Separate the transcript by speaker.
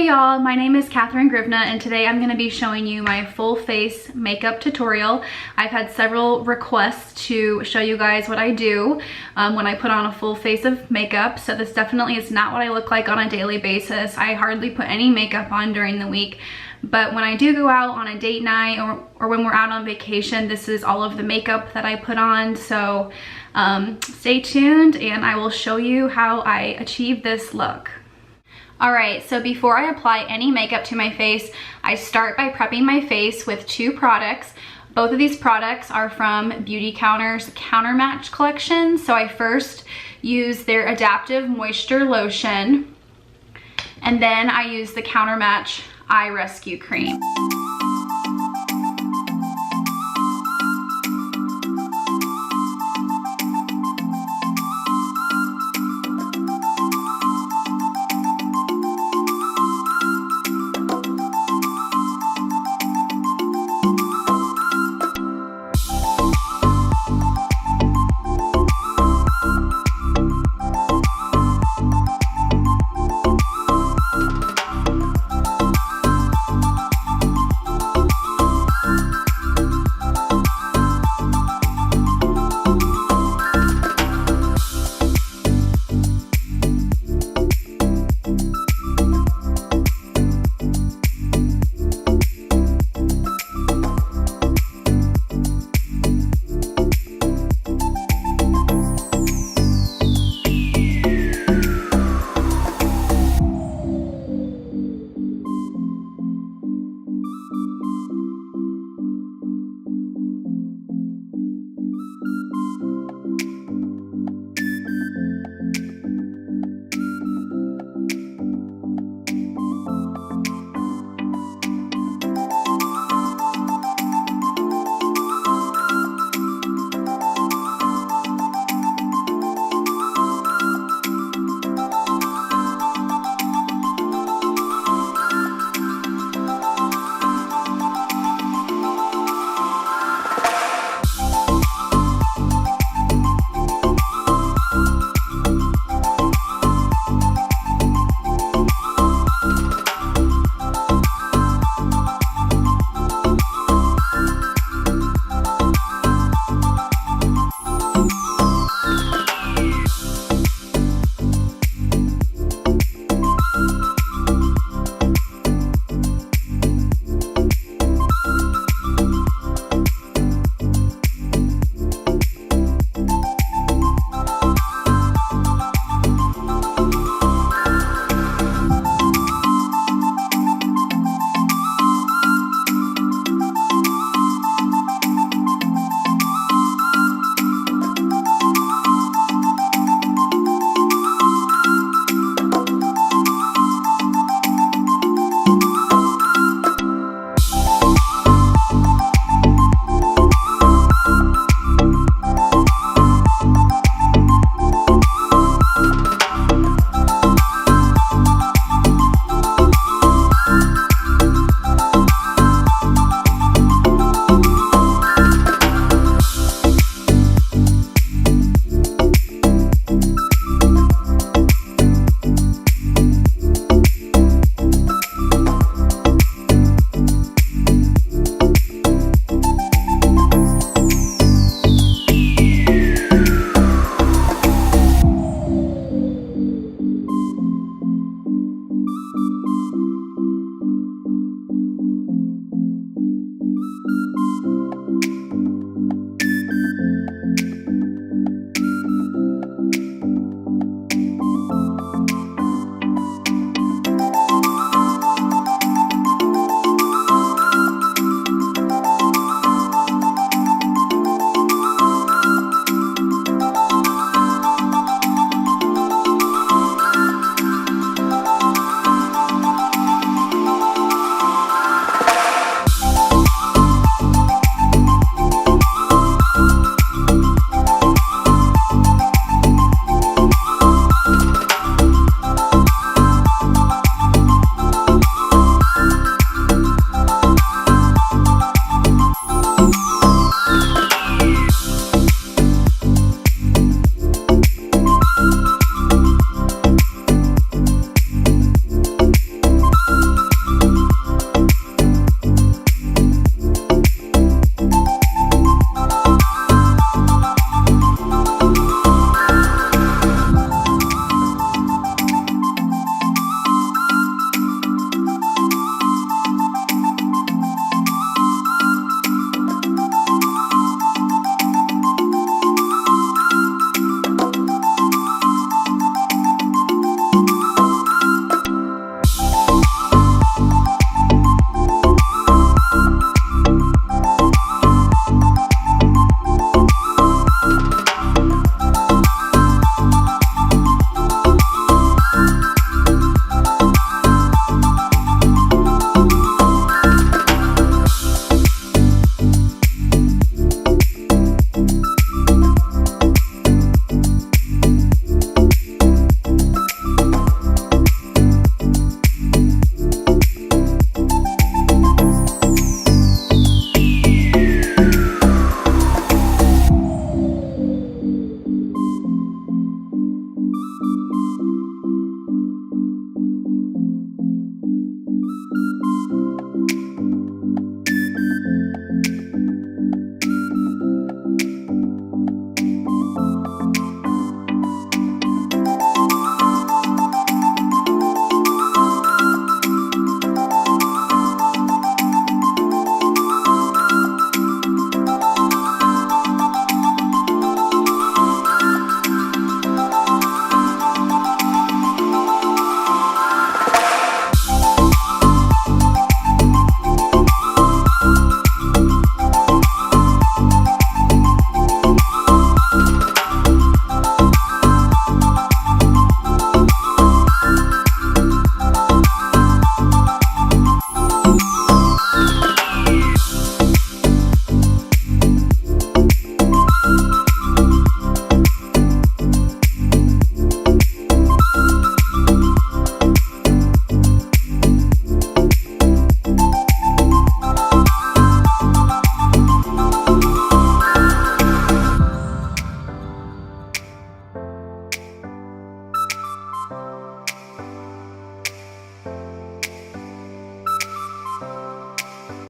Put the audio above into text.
Speaker 1: Hey y'all, my name is Catheryn and today I'm going to be showing you my full face makeup tutorial. I've had several requests to show you guys what I do when I put on a full face of makeup, so this definitely is not what I look like on a daily basis. I hardly put any makeup on during the week, but when I do go out on a date night or when we're out on vacation, this is all of the makeup that I put on. So stay tuned and I will show you how I achieve this look. Alright, so before I apply any makeup to my face, I start by prepping my face with two products. Both of these products are from Beauty Counter's Counter Match collection. So I first use their Adaptive Moisture Lotion, and then I use the Counter Match Eye Rescue Cream.